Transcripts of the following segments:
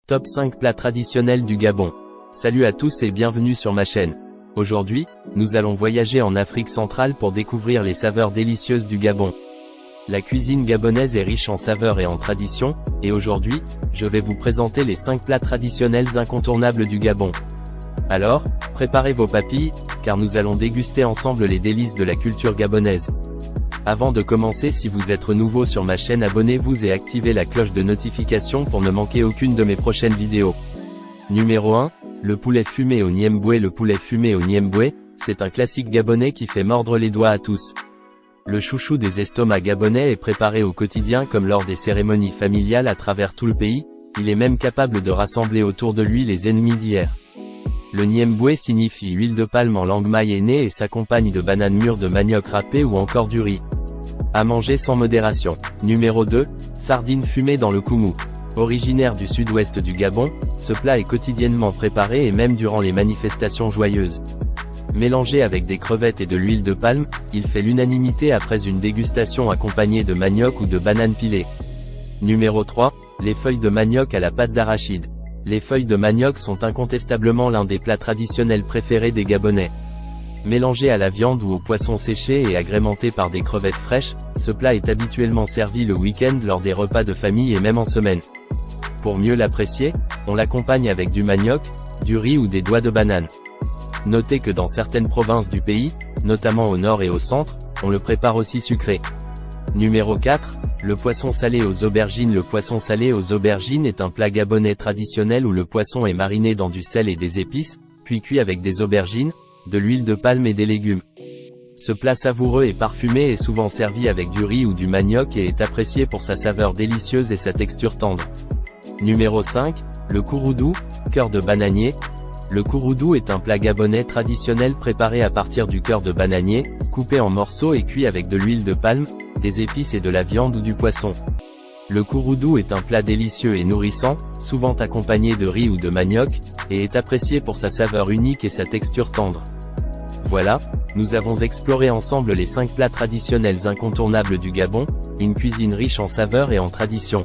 Top 5 plats traditionnels du Gabon. Salut à tous et bienvenue sur ma chaîne. Aujourd'hui, nous allons voyager en Afrique centrale pour découvrir les saveurs délicieuses du Gabon. La cuisine gabonaise est riche en saveurs et en traditions, et aujourd'hui, je vais vous présenter les 5 plats traditionnels incontournables du Gabon. Alors, préparez vos papilles, car nous allons déguster ensemble les délices de la culture gabonaise. Avant de commencer, si vous êtes nouveau sur ma chaîne, abonnez-vous et activez la cloche de notification pour ne manquer aucune de mes prochaines vidéos. Numéro 1, le poulet fumé au niemboué. Le poulet fumé au niemboué, c'est un classique gabonais qui fait mordre les doigts à tous. Le chouchou des estomacs gabonais est préparé au quotidien comme lors des cérémonies familiales à travers tout le pays, il est même capable de rassembler autour de lui les ennemis d'hier. Le niemboué signifie huile de palme en langue mayennais et s'accompagne de bananes mûres, de manioc râpé ou encore du riz. À manger sans modération. Numéro 2, sardines fumées dans le koumou. Originaire du sud-ouest du Gabon, ce plat est quotidiennement préparé et même durant les manifestations joyeuses. Mélangé avec des crevettes et de l'huile de palme, il fait l'unanimité après une dégustation accompagnée de manioc ou de bananes pilées. Numéro 3, les feuilles de manioc à la pâte d'arachide. Les feuilles de manioc sont incontestablement l'un des plats traditionnels préférés des Gabonais. Mélangé à la viande ou au poisson séché et agrémenté par des crevettes fraîches, ce plat est habituellement servi le week-end lors des repas de famille et même en semaine. Pour mieux l'apprécier, on l'accompagne avec du manioc, du riz ou des doigts de banane. Notez que dans certaines provinces du pays, notamment au nord et au centre, on le prépare aussi sucré. Numéro 4, le poisson salé aux aubergines. Le poisson salé aux aubergines est un plat gabonais traditionnel où le poisson est mariné dans du sel et des épices, puis cuit avec des aubergines, de l'huile de palme et des légumes. Ce plat savoureux et parfumé est souvent servi avec du riz ou du manioc et est apprécié pour sa saveur délicieuse et sa texture tendre. Numéro 5, le kouroudou, cœur de bananier. Le kouroudou est un plat gabonais traditionnel préparé à partir du cœur de bananier, coupé en morceaux et cuit avec de l'huile de palme, des épices et de la viande ou du poisson. Le kouroudou est un plat délicieux et nourrissant, souvent accompagné de riz ou de manioc, et est apprécié pour sa saveur unique et sa texture tendre. Voilà, nous avons exploré ensemble les 5 plats traditionnels incontournables du Gabon, une cuisine riche en saveurs et en traditions.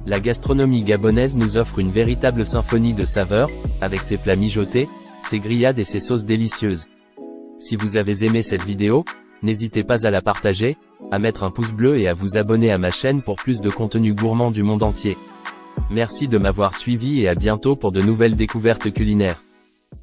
La gastronomie gabonaise nous offre une véritable symphonie de saveurs, avec ses plats mijotés, ses grillades et ses sauces délicieuses. Si vous avez aimé cette vidéo, n'hésitez pas à la partager, à mettre un pouce bleu et à vous abonner à ma chaîne pour plus de contenu gourmand du monde entier. Merci de m'avoir suivi et à bientôt pour de nouvelles découvertes culinaires.